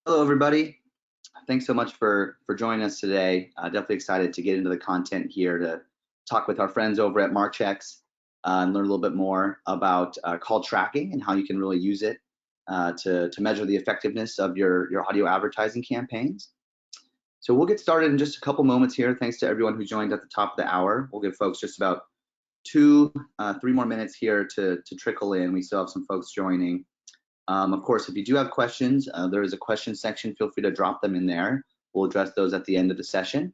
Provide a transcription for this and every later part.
Hello, everybody. Thanks so much for joining us today. Definitely excited to get into the content here to talk with our friends over at Marchex and learn a little bit more about call tracking and how you can really use it to measure the effectiveness of your audio advertising campaigns. So we'll get started in just a couple moments here. Thanks to everyone who joined at the top of the hour. We'll give folks just about 3 more minutes here to trickle in. We still have some folks joining. Of course, if you do have questions, there is a question section. Feel free to drop them in there. We'll address those at the end of the session.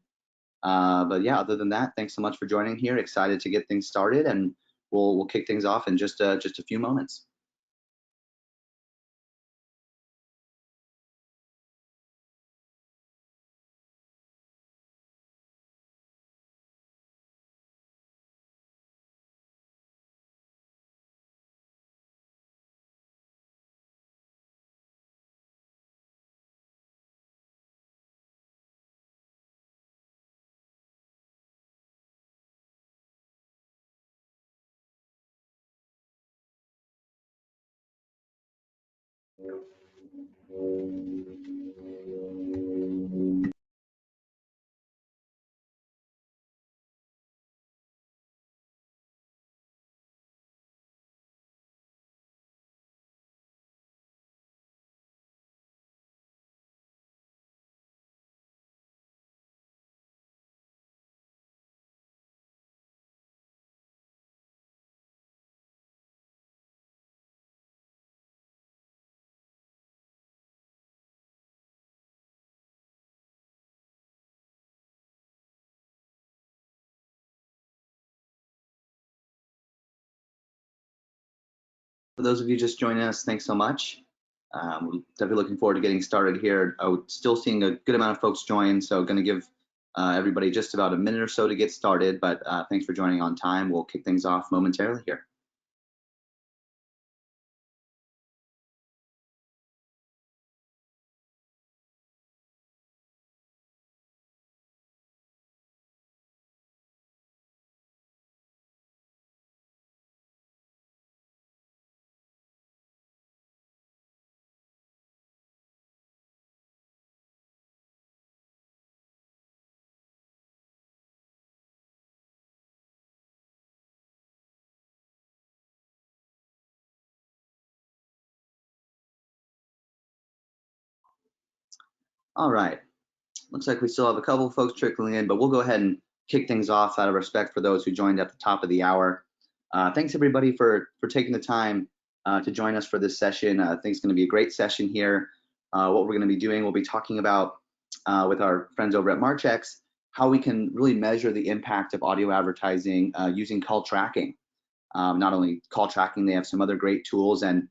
But yeah, other than that, thanks so much for joining here. Excited to get things started, and we'll kick things off in just a few moments. For those of you just joining us, thanks so much. We're definitely looking forward to getting started here. Still seeing a good amount of folks join, so going to give everybody just about a minute or so to get started, but thanks for joining on time. We'll kick things off momentarily here. All right. Looks like we still have a couple of folks trickling in, but we'll go ahead and kick things off out of respect for those who joined at the top of the hour. Thanks everybody for taking the time to join us for this session. I think it's going to be a great session here. What we're going to be doing, we'll be talking about with our friends over at Marchex, how we can really measure the impact of audio advertising using call tracking. Not only call tracking, they have some other great tools. And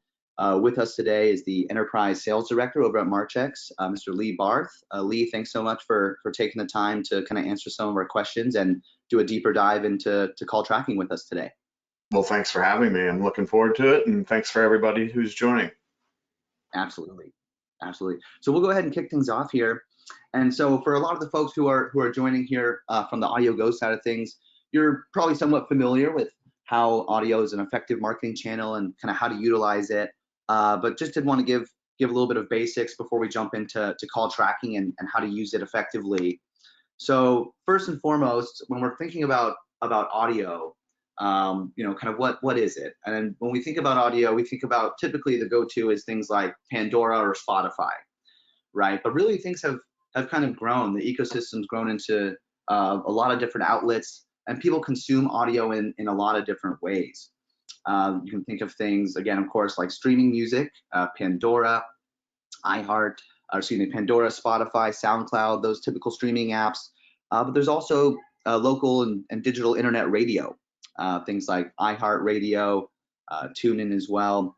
with us today is the Enterprise Sales Director over at Marchex, Mr. Lee Barth. Lee, thanks so much for taking the time to kind of answer some of our questions and do a deeper dive into call tracking with us today. Well, thanks for having me. I'm looking forward to it, and thanks for everybody who's joining. Absolutely, absolutely. So we'll go ahead and kick things off here. And so for a lot of the folks who are joining here from the AudioGO side of things, you're probably somewhat familiar with how audio is an effective marketing channel and kind of how to utilize it. But just did want to give a little bit of basics before we jump into call tracking and how to use it effectively. So first and foremost, when we're thinking about audio, kind of what is it? And when we think about audio, we think about typically the go-to is things like Pandora or Spotify, right? But really things have kind of grown. The ecosystem's grown into a lot of different outlets, and people consume audio in a lot of different ways. You can think of things, again, of course, like streaming music, Pandora, iHeart, Pandora, Spotify, SoundCloud, those typical streaming apps. But there's also local and digital internet radio, things like iHeartRadio, TuneIn as well.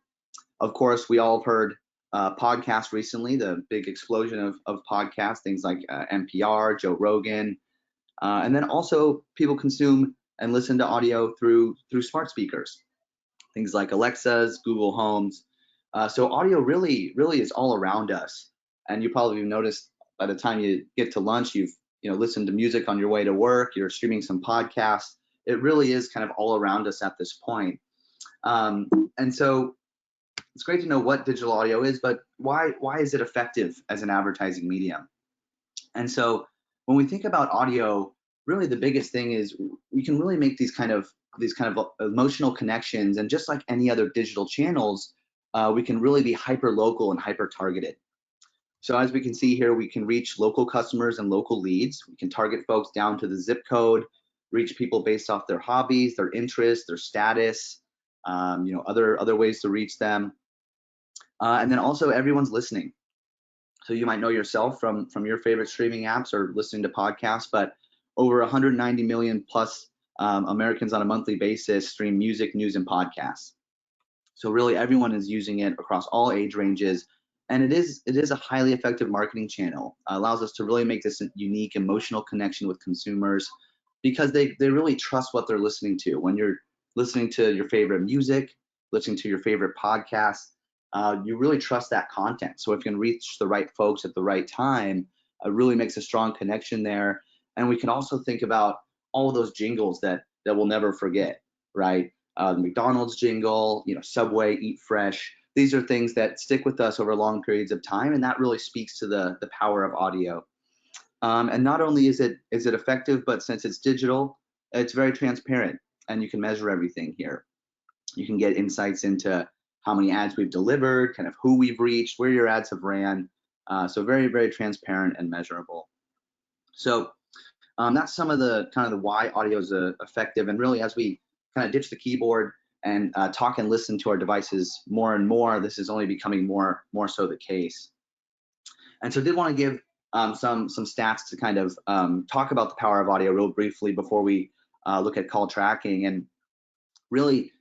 Of course, we all have heard podcasts recently, the big explosion of podcasts, things like NPR, Joe Rogan. And then also people consume and listen to audio through smart speakers, things like Alexas, Google Homes. So audio really is all around us. And you probably noticed by the time you get to lunch, you've listened to music on your way to work, you're streaming some podcasts. It really is kind of all around us at this point. And so it's great to know what digital audio is, but why is it effective as an advertising medium? And so when we think about audio, really the biggest thing is we can really make these kind of emotional connections, and just like any other digital channels, we can really be hyper local and hyper targeted. So as we can see here, we can reach local customers and local leads. We can target folks down to the zip code, reach people based off their hobbies, their interests, their status, other ways to reach them. And then also everyone's listening. So you might know yourself from your favorite streaming apps or listening to podcasts, but over 190 million plus Americans on a monthly basis stream music, news, and podcasts. So really everyone is using it across all age ranges. And it is a highly effective marketing channel. Allows us to really make this unique emotional connection with consumers, because they really trust what they're listening to. When you're listening to your favorite music, listening to your favorite podcast, you really trust that content. So if you can reach the right folks at the right time, it really makes a strong connection there. And we can also think about all of those jingles that we'll never forget, right? The McDonald's jingle, Subway, Eat Fresh. These are things that stick with us over long periods of time, and that really speaks to the power of audio. And not only is it effective, but since it's digital, it's very transparent, and you can measure everything here. You can get insights into how many ads we've delivered, kind of who we've reached, where your ads have ran. So very, very transparent and measurable. So that's some of the why audio is effective. And really, as we kind of ditch the keyboard and talk and listen to our devices more and more, this is only becoming more so the case. And so I did want to give some stats to kind of talk about the power of audio real briefly before we look at call tracking. And really,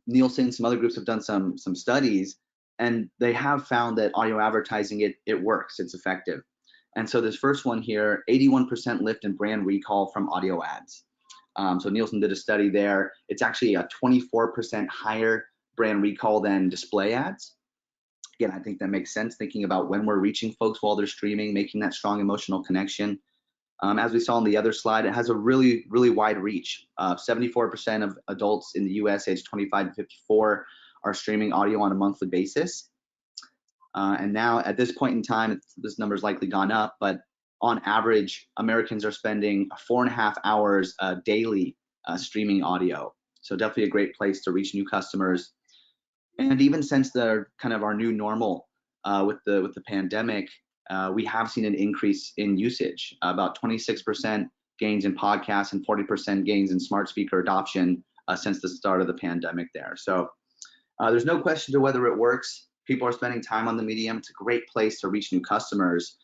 Nielsen, some other groups have done some studies, and they have found that audio advertising, it works, it's effective. And so this first one here, 81% lift in brand recall from audio ads. So Nielsen did a study there. It's actually a 24% higher brand recall than display ads. Again, I think that makes sense, thinking about when we're reaching folks while they're streaming, making that strong emotional connection. As we saw on the other slide, it has a really, really wide reach. 74% of adults in the US aged 25 to 54 are streaming audio on a monthly basis. And now at this point in time, this number's likely gone up, but on average, Americans are spending 4.5 hours daily streaming audio. So definitely a great place to reach new customers. And even since the kind of our new normal with the pandemic, we have seen an increase in usage, about 26% gains in podcasts and 40% gains in smart speaker adoption since the start of the pandemic there. So there's no question to whether it works. People are spending time on the medium. It's a great place to reach new customers.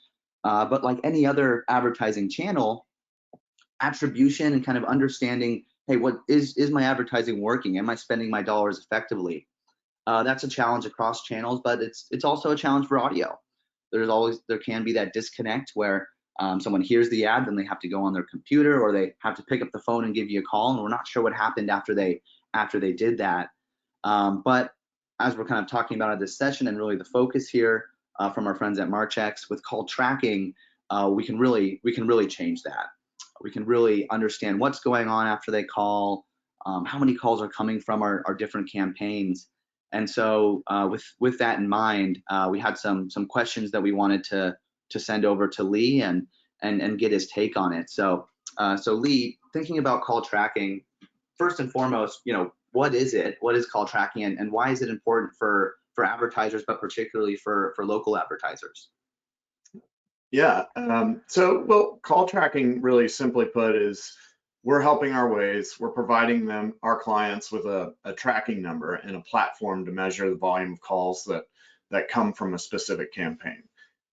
But like any other advertising channel, attribution and kind of understanding, hey, what is my advertising working? Am I spending my dollars effectively? That's a challenge across channels, but it's also a challenge for audio. There can be that disconnect where someone hears the ad, then they have to go on their computer, or they have to pick up the phone and give you a call, and we're not sure what happened after they did that. But as we're kind of talking about at this session, and really the focus here from our friends at Marchex with call tracking, we can really change that. We can really understand what's going on after they call, how many calls are coming from our different campaigns. And so with that in mind, we had some questions that we wanted to send over to Lee and get his take on it. So Lee, thinking about call tracking, first and foremost, what is it? What is call tracking, and why is it important for advertisers, but particularly for local advertisers? Yeah, well, call tracking, really simply put, is we're helping our ways. We're providing our clients with a tracking number and a platform to measure the volume of calls that come from a specific campaign.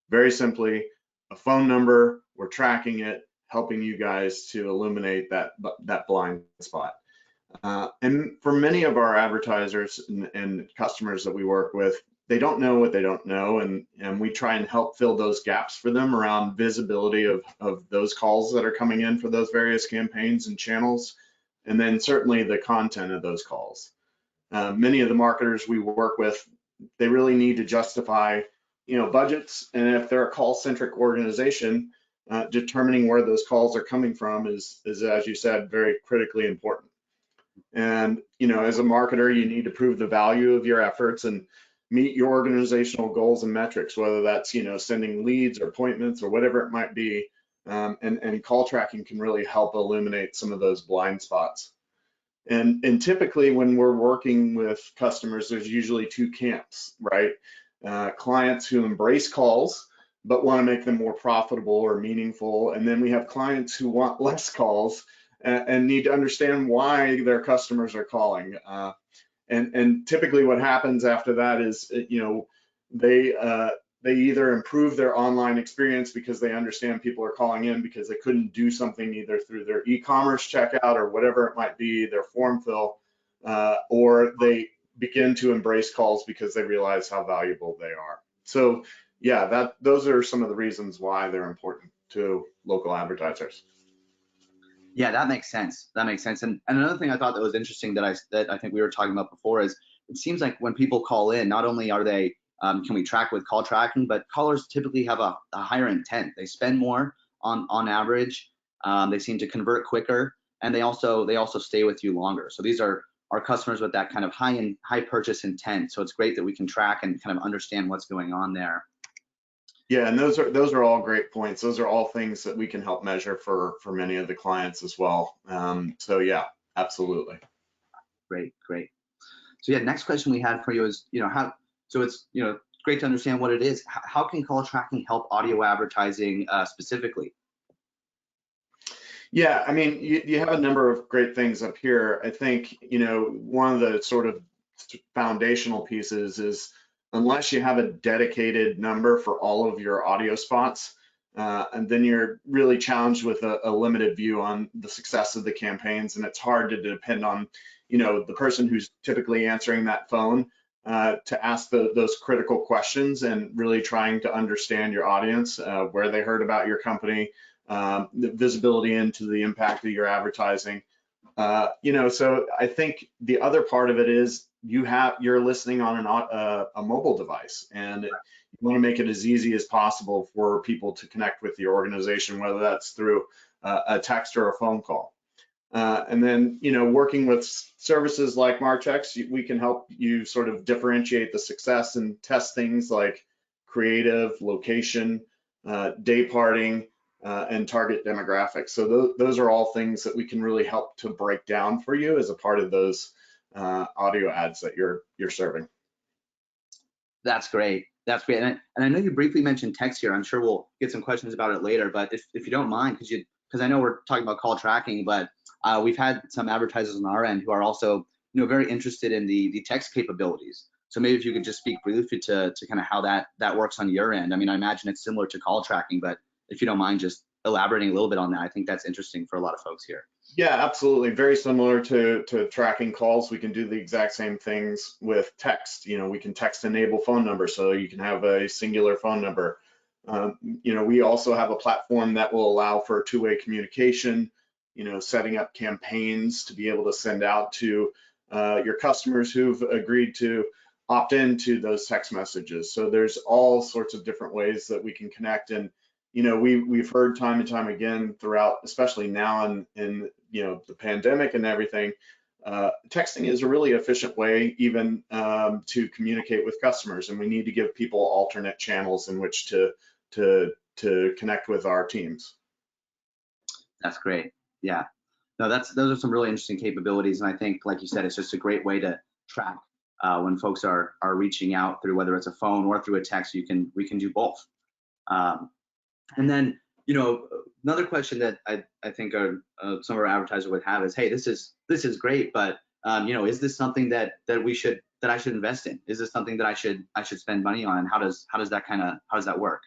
Very simply, a phone number, we're tracking it, helping you guys to illuminate that blind spot. And for many of our advertisers and customers that we work with, they don't know what they don't know, and we try and help fill those gaps for them around visibility of those calls that are coming in for those various campaigns and channels, and then certainly the content of those calls. Many of the marketers we work with, they really need to justify, budgets, and if they're a call-centric organization, determining where those calls are coming from is, as you said, very critically important. And as a marketer, you need to prove the value of your efforts, and meet your organizational goals and metrics, whether that's, sending leads or appointments or whatever it might be. And call tracking can really help illuminate some of those blind spots. And typically when we're working with customers, there's usually two camps, right? Clients who embrace calls, but want to make them more profitable or meaningful. And then we have clients who want less calls and need to understand why their customers are calling. And typically what happens after that is, they either improve their online experience because they understand people are calling in because they couldn't do something either through their e-commerce checkout or whatever it might be, their form fill, or they begin to embrace calls because they realize how valuable they are. So yeah, those are some of the reasons why they're important to local advertisers. Yeah, that makes sense. That makes sense. And another thing I thought that was interesting that I think we were talking about before is it seems like when people call in, not only are they can we track with call tracking, but callers typically have a higher intent. They spend more on average. They seem to convert quicker, and they also stay with you longer. So these are our customers with that kind of high purchase intent. So it's great that we can track and kind of understand what's going on there. Yeah, and those are all great points. Those are all things that we can help measure for many of the clients as well. So yeah, absolutely. Great. So yeah, next question we had for you is, how, so it's, great to understand what it is. How can call tracking help audio advertising specifically? Yeah, I mean, you have a number of great things up here. I think, one of the sort of foundational pieces is unless you have a dedicated number for all of your audio spots, and then you're really challenged with a limited view on the success of the campaigns, and it's hard to depend on, the person who's typically answering that phone to ask those critical questions and really trying to understand your audience, where they heard about your company, the visibility into the impact of your advertising. So I think the other part of it is you're listening on a mobile device, and you want to make it as easy as possible for people to connect with your organization, whether that's through a text or a phone call. And then, working with services like Marchex, we can help you sort of differentiate the success and test things like creative, location, day parting, and target demographics. So those are all things that we can really help to break down for you as a part of those audio ads that you're serving. That's great. And I know you briefly mentioned text here. I'm sure we'll get some questions about it later, but if you don't mind, because I know we're talking about call tracking, but we've had some advertisers on our end who are also very interested in the text capabilities. So maybe if you could just speak briefly to kind of how that works on your end. I mean, I imagine it's similar to call tracking, but if you don't mind just elaborating a little bit on that, I think that's interesting for a lot of folks here. Yeah, absolutely. Very similar to tracking calls. We can do the exact same things with text. We can text enable phone number, so you can have a singular phone number. We also have a platform that will allow for two-way communication, setting up campaigns to be able to send out to your customers who've agreed to opt into those text messages. So there's all sorts of different ways that we can connect. And we've heard time and time again throughout, especially now in the pandemic and everything, texting is a really efficient way even to communicate with customers, and we need to give people alternate channels in which to connect with our teams. That's great. Yeah. No, those are some really interesting capabilities, and I think, like you said, it's just a great way to track when folks are reaching out through whether it's a phone or through a text. We can do both. And then, another question that I think some of our advertisers would have is, hey, this is great, but is this something that I should invest in? Is this something that I should spend money on? And how does that work?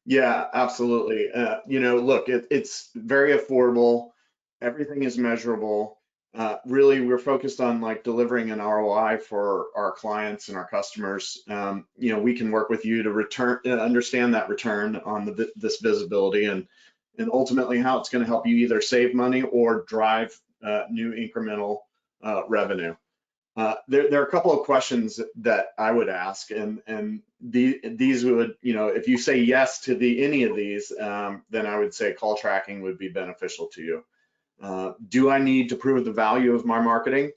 Yeah, absolutely. Look, it's very affordable. Everything is measurable. Really, we're focused on delivering an ROI for our clients and our customers. We can work with you to understand that return on this visibility and ultimately how it's going to help you either save money or drive new incremental revenue. There are a couple of questions that I would ask, and these would, if you say yes to any of these, then I would say call tracking would be beneficial to you. Do I need to prove the value of my marketing?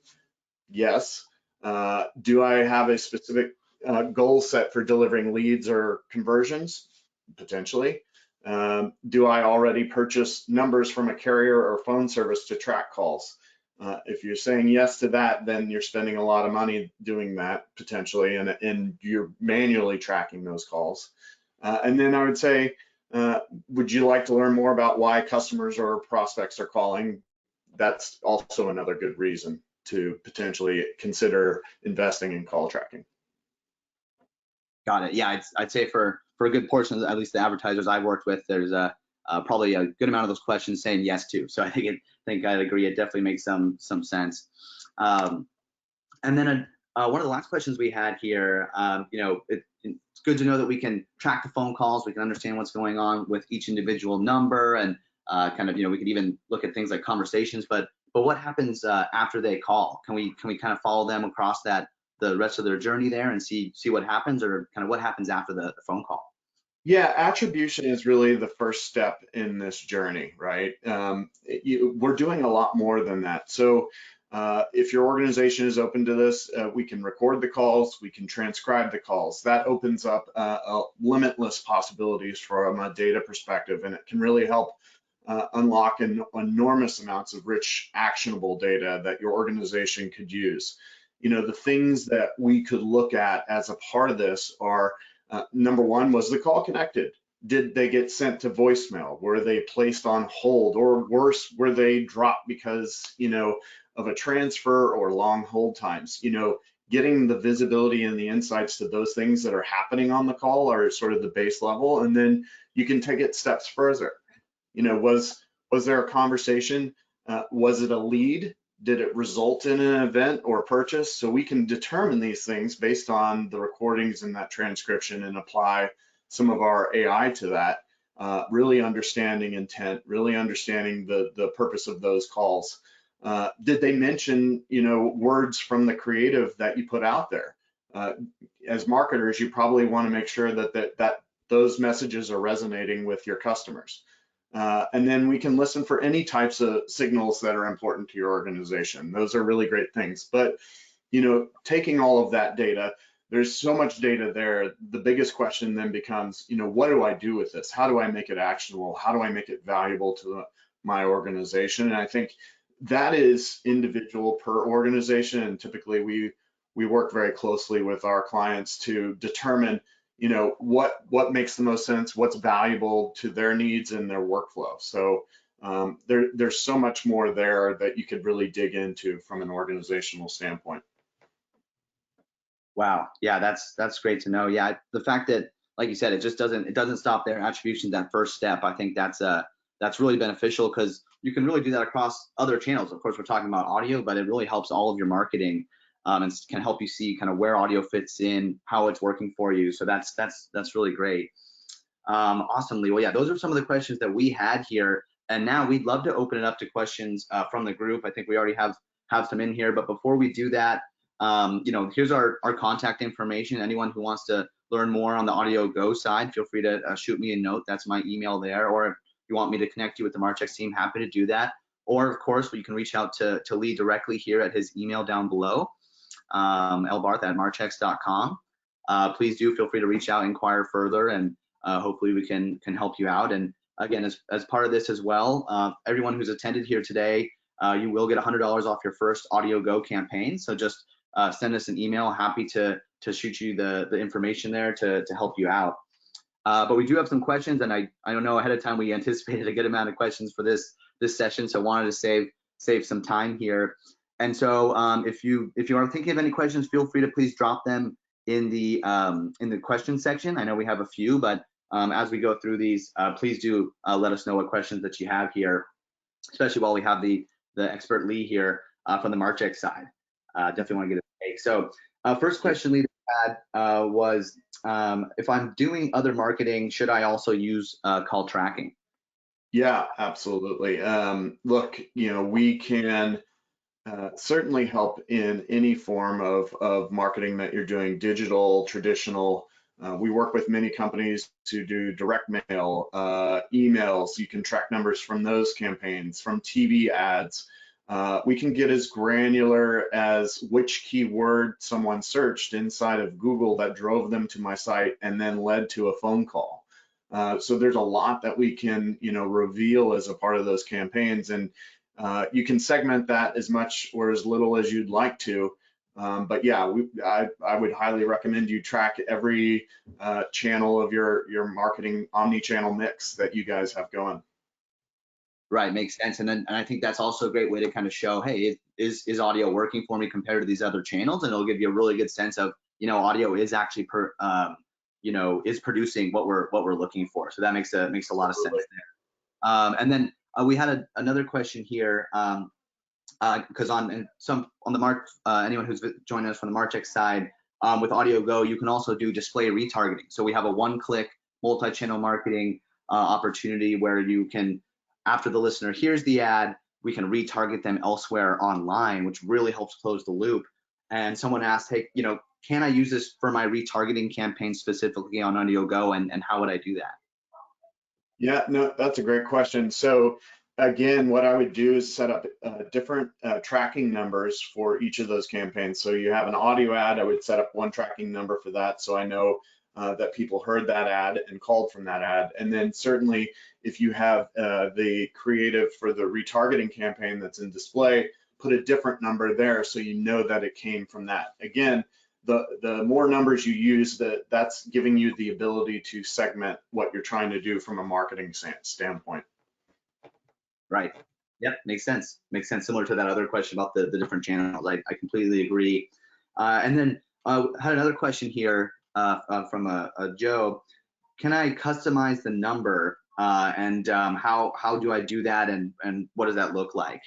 Yes. Do I have a specific goal set for delivering leads or conversions? Potentially. Do I already purchase numbers from a carrier or phone service to track calls? If you're saying yes to that, then you're spending a lot of money doing that potentially, and you're manually tracking those calls. And then I would say, would you like to learn more about why customers or prospects are calling? That's also another good reason to potentially consider investing in call tracking. Got it. Yeah, I'd say for a good portion, at least the advertisers I've worked with, there's probably a good amount of those questions saying yes to. So I think I'd agree. It definitely makes some sense. And then one of the last questions we had here, it's good to know that we can track the phone calls. We can understand what's going on with each individual number, and we could even look at things like conversations. But what happens after they call? Can we kind of follow them across the rest of their journey there and see what happens, or kind of what happens after the phone call? Yeah, attribution is really the first step in this journey, right? We're doing a lot more than that. So if your organization is open to this, we can record the calls, we can transcribe the calls. That opens up limitless possibilities from a data perspective, and it can really help unlock enormous amounts of rich, actionable data that your organization could use. The things that we could look at as a part of this are, number one, was the call connected? Did they get sent to voicemail? Were they placed on hold? Or worse, were they dropped because, of a transfer or long hold times? Getting the visibility and the insights to those things that are happening on the call are sort of the base level. And then you can take it steps further. Was there a conversation? Was it a lead? Did it result in an event or purchase? So we can determine these things based on the recordings and that transcription and apply some of our AI to that, really understanding intent, really understanding the purpose of those calls. Did they mention, words from the creative that you put out there? As marketers, you probably want to make sure that those messages are resonating with your customers. And then we can listen for any types of signals that are important to your organization. Those are really great things. But, taking all of that data, there's so much data there. The biggest question then becomes, what do I do with this? How do I make it actionable? How do I make it valuable to my organization? And I think that is individual per organization. And typically we work very closely with our clients to determine what makes the most sense, what's valuable to their needs and their workflow. So there's so much more there that you could really dig into from an organizational standpoint. Wow, yeah, that's great to know. Yeah, the fact that, like you said, it doesn't stop there. Attribution, that first step, I think that's really beneficial, because you can really do that across other channels. Of course, we're talking about audio, but it really helps all of your marketing. And can help you see kind of where audio fits in, how it's working for you. So that's really great. Awesome, Lee. Well, yeah, those are some of the questions that we had here. And now we'd love to open it up to questions from the group. I think we already have some in here. But before we do that, here's our contact information. Anyone who wants to learn more on the AudioGO side, feel free to shoot me a note. That's my email there. Or if you want me to connect you with the Marchex team, happy to do that. Or, of course, you can reach out to Lee directly here at his email down below. lbarth@marchex.com. Please do feel free to reach out, inquire further, and hopefully we can help you out. And again, as part of this as well, everyone who's attended here today, you will get $100 off your first AudioGO campaign. So just send us an email. Happy to shoot you the information there to help you out. But we do have some questions, and I don't know ahead of time we anticipated a good amount of questions for this session, so wanted to save some time here. And so if you are thinking of any questions, feel free to please drop them in the question section. I know we have a few, but as we go through these, please do let us know what questions that you have here, especially while we have the expert Lee here from the Marchex side. Definitely want to get a take. So first question Lee had was, if I'm doing other marketing, should I also use call tracking? Yeah, absolutely. Look, we can certainly help in any form of marketing that you're doing, digital, traditional. We work with many companies to do direct mail, emails. You can track numbers from those campaigns, from TV ads. We can get as granular as which keyword someone searched inside of Google that drove them to my site and then led to a phone call. So there's a lot that we can, reveal as a part of those campaigns, and you can segment that as much or as little as you'd like to. But yeah, I would highly recommend you track every channel of your marketing omni-channel mix that you guys have going. Right, makes sense. And I think that's also a great way to kind of show, hey, is audio working for me compared to these other channels? And it'll give you a really good sense of, audio is actually is producing what we're looking for. So that makes a lot of sense there. And then we had another question here, because on the anyone who's joining us from the Marchex side, with AudioGO, you can also do display retargeting. So we have a one-click multi-channel marketing opportunity where you can, after the listener hears the ad, we can retarget them elsewhere online, which really helps close the loop. And someone asked, hey, can I use this for my retargeting campaign specifically on AudioGO, and how would I do that? Yeah, no, that's a great question. So again, what I would do is set up different tracking numbers for each of those campaigns. So you have an audio ad, I would set up one tracking number for that, so I know that people heard that ad and called from that ad. And then certainly if you have the creative for the retargeting campaign that's in display, put a different number there so you know that it came from that. Again, the more numbers you use, that's giving you the ability to segment what you're trying to do from a marketing standpoint. Right. Yep, makes sense. Makes sense. Similar to that other question about the different channels. I completely agree. And then had another question here from a Joe. Can I customize the number, and how do I do that, and what does that look like?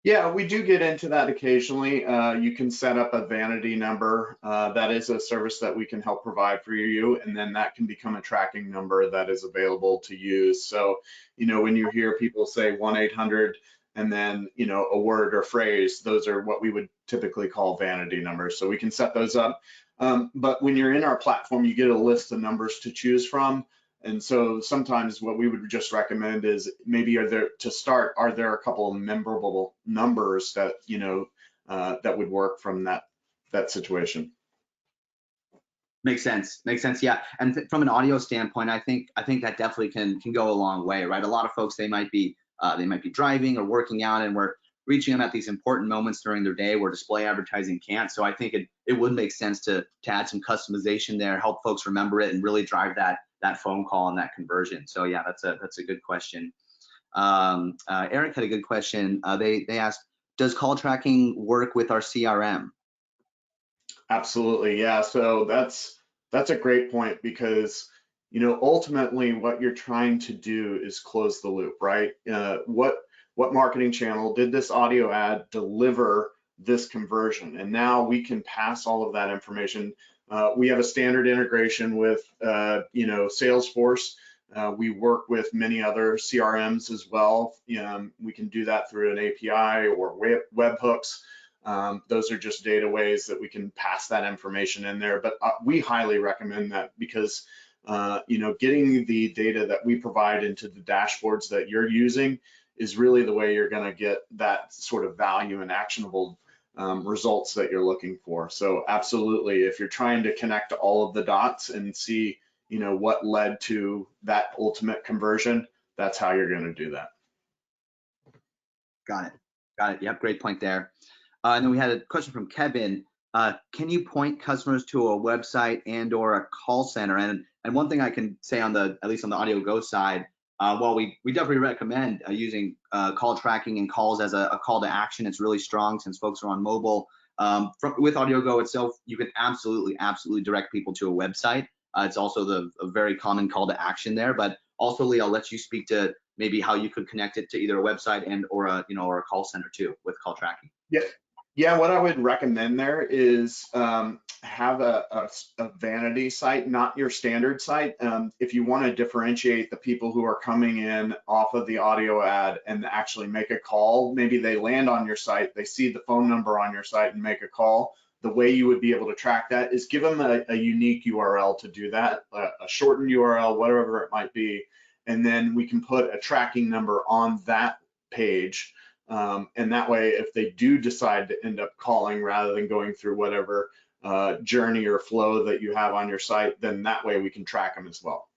Yeah, we do get into that occasionally. You can set up a vanity number. That is a service that we can help provide for you, and then that can become a tracking number that is available to use. So, when you hear people say 1-800 and then, a word or phrase, those are what we would typically call vanity numbers. So we can set those up. But when you're in our platform, you get a list of numbers to choose from. And so sometimes what we would just recommend is maybe are there a couple of memorable numbers that, that would work from that situation? Makes sense. Makes sense. Yeah. And from an audio standpoint, I think that definitely can go a long way, right? A lot of folks, they might be driving or working out, and we're reaching them at these important moments during their day where display advertising can't. So I think it would make sense to add some customization there, help folks remember it, and really drive that phone call and that conversion. So yeah, that's a good question. Eric had a good question. They asked, does call tracking work with our CRM? Absolutely, yeah. So that's a great point, because ultimately what you're trying to do is close the loop, right? What marketing channel did this audio ad deliver this conversion? And now we can pass all of that information. We have a standard integration with Salesforce. We work with many other CRMs as well. We can do that through an API or webhooks. Those are just data ways that we can pass that information in there. But we highly recommend that, because getting the data that we provide into the dashboards that you're using is really the way you're going to get that sort of value and actionable results that you're looking for. So absolutely, if you're trying to connect all of the dots and see what led to that ultimate conversion, that's how you're going to do that. Got it. Yep, great point there. And then we had a question from Kevin. Can you point customers to a website and or a call center? And one thing I can say at least on the AudioGO side, while we definitely recommend using call tracking and calls as a call to action. It's really strong since folks are on mobile. With AudioGO itself, you can absolutely direct people to a website. It's also a very common call to action there. But also, Lee, I'll let you speak to maybe how you could connect it to either a website and or a call center too with call tracking. Yeah, what I would recommend there is have a vanity site, not your standard site. If you want to differentiate the people who are coming in off of the audio ad and actually make a call, maybe they land on your site, they see the phone number on your site and make a call. The way you would be able to track that is give them a unique URL to do that, a shortened URL, whatever it might be, and then we can put a tracking number on that page And that way, if they do decide to end up calling rather than going through whatever journey or flow that you have on your site, then that way we can track them as well.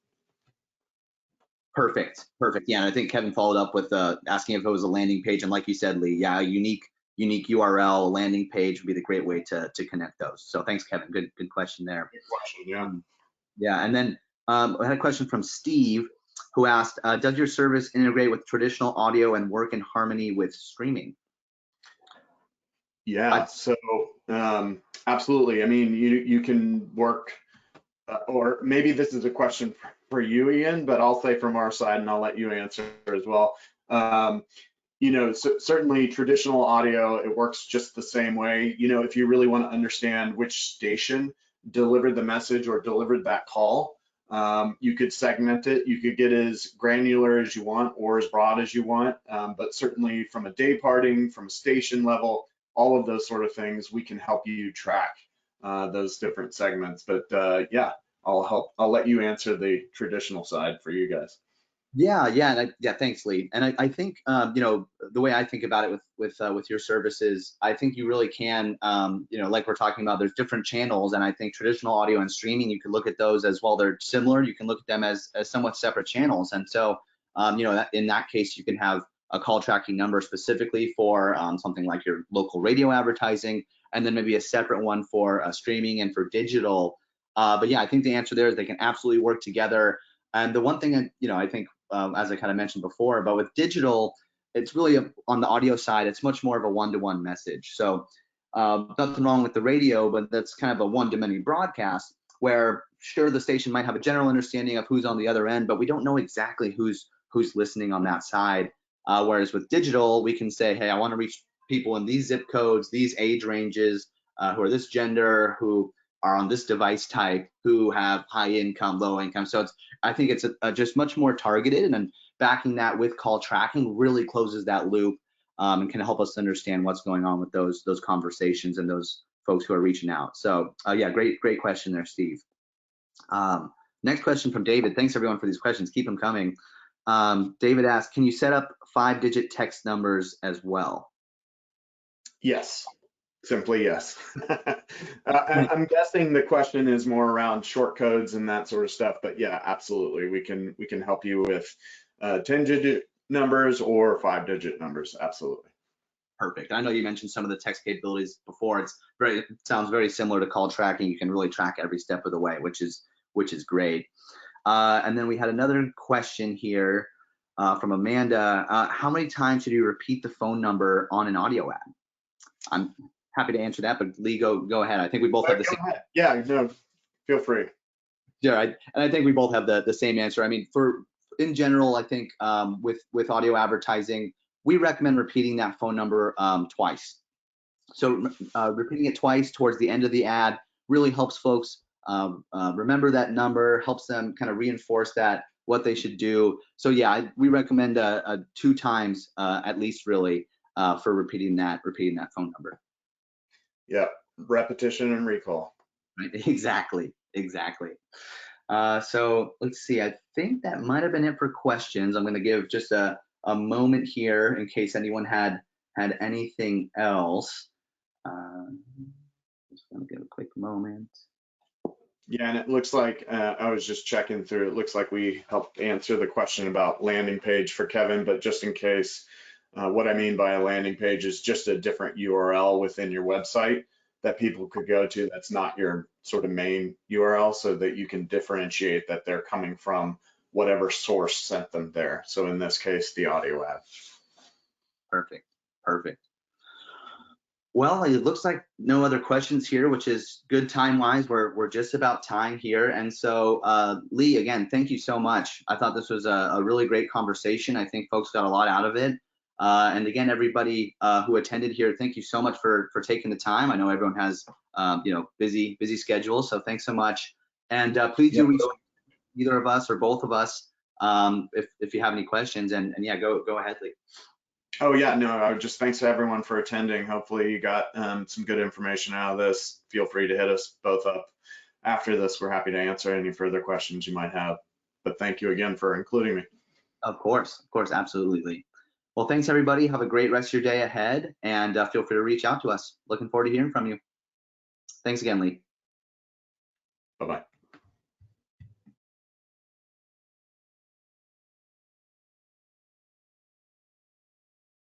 Perfect. Yeah, and I think Kevin followed up with asking if it was a landing page, and like you said, Lee, yeah, a unique URL landing page would be the great way to connect those. So thanks, Kevin. Good question there. Good question, yeah. Yeah, and then I had a question from Steve, who asked, does your service integrate with traditional audio and work in harmony with streaming? Yeah, so absolutely. I mean, you can work, or maybe this is a question for you, Ian, but I'll say from our side, and I'll let you answer as well. You know, certainly traditional audio, it works just the same way. You know, if you really want to understand which station delivered the message or delivered that call, you could segment it. You could get as granular as you want or as broad as you want, but certainly from a day parting, from a station level, all of those sort of things, we can help you track those different segments. But yeah, I'll let you answer the traditional side for you guys. Yeah, thanks, Lee. And I think you know, the way I think about it with your services, I think you really can, you know, like we're talking about, there's different channels, and I think traditional audio and streaming, you can look at those as well. They're similar. You can look at them as somewhat separate channels, and so you know, in that case, you can have a call tracking number specifically for something like your local radio advertising, and then maybe a separate one for streaming and for digital. But yeah, I think the answer there is they can absolutely work together. And the one thing that, you know, I think, as I kind of mentioned before, but with digital, it's really on the audio side, it's much more of a one-to-one message. So nothing wrong with the radio, but that's kind of a one-to-many broadcast where, sure, the station might have a general understanding of who's on the other end, but we don't know exactly who's listening on that side. Whereas with digital, we can say, hey, I want to reach people in these zip codes, these age ranges, who are this gender, who are on this device type, who have high income, low income. So I think it's just much more targeted, and then backing that with call tracking really closes that loop and can help us understand what's going on with those conversations and those folks who are reaching out. So yeah, great question there, Steve. Next question from David. Thanks everyone for these questions. Keep them coming. David asked, can you set up 5-digit text numbers as well? Yes. Simply yes. I'm guessing the question is more around short codes and that sort of stuff, but yeah, absolutely. We can help you with 10-digit numbers or 5-digit numbers. Absolutely. Perfect. I know you mentioned some of the text capabilities before. It sounds very similar to call tracking. You can really track every step of the way, which is great. And then we had another question here from Amanda. How many times should you repeat the phone number on an audio ad? I'm happy to answer that, but Lee, go ahead. I think we both have the same. Ahead. Yeah, no, feel free. Yeah, and I think we both have the same answer. I mean, in general, I think with audio advertising, we recommend repeating that phone number twice. So repeating it twice towards the end of the ad really helps folks remember that number, helps them kind of reinforce that what they should do. So yeah, we recommend 2 times at least, really, for repeating that phone number. Yeah, repetition and recall. Right. Exactly. So let's see. I think that might have been it for questions. I'm going to give just a moment here in case anyone had anything else. Just going to give a quick moment. Yeah, and it looks like I was just checking through. It looks like we helped answer the question about landing page for Kevin, but just in case, what I mean by a landing page is just a different URL within your website that people could go to that's not your sort of main URL, so that you can differentiate that they're coming from whatever source sent them there. So in this case, the audio ad. Perfect. Well, it looks like no other questions here, which is good time-wise. We're just about time here. And so, Lee, again, thank you so much. I thought this was a really great conversation. I think folks got a lot out of it. And again, everybody who attended here, thank you so much for taking the time. I know everyone has busy schedules, so thanks so much. And please do reach out to either of us or both of us if you have any questions. And yeah, go ahead, Lee. Oh yeah, no, just thanks to everyone for attending. Hopefully you got some good information out of this. Feel free to hit us both up after this. We're happy to answer any further questions you might have. But thank you again for including me. Of course, absolutely, Lee. Well, thanks everybody. Have a great rest of your day ahead, and feel free to reach out to us. Looking forward to hearing from you. Thanks again, Lee. Bye-bye.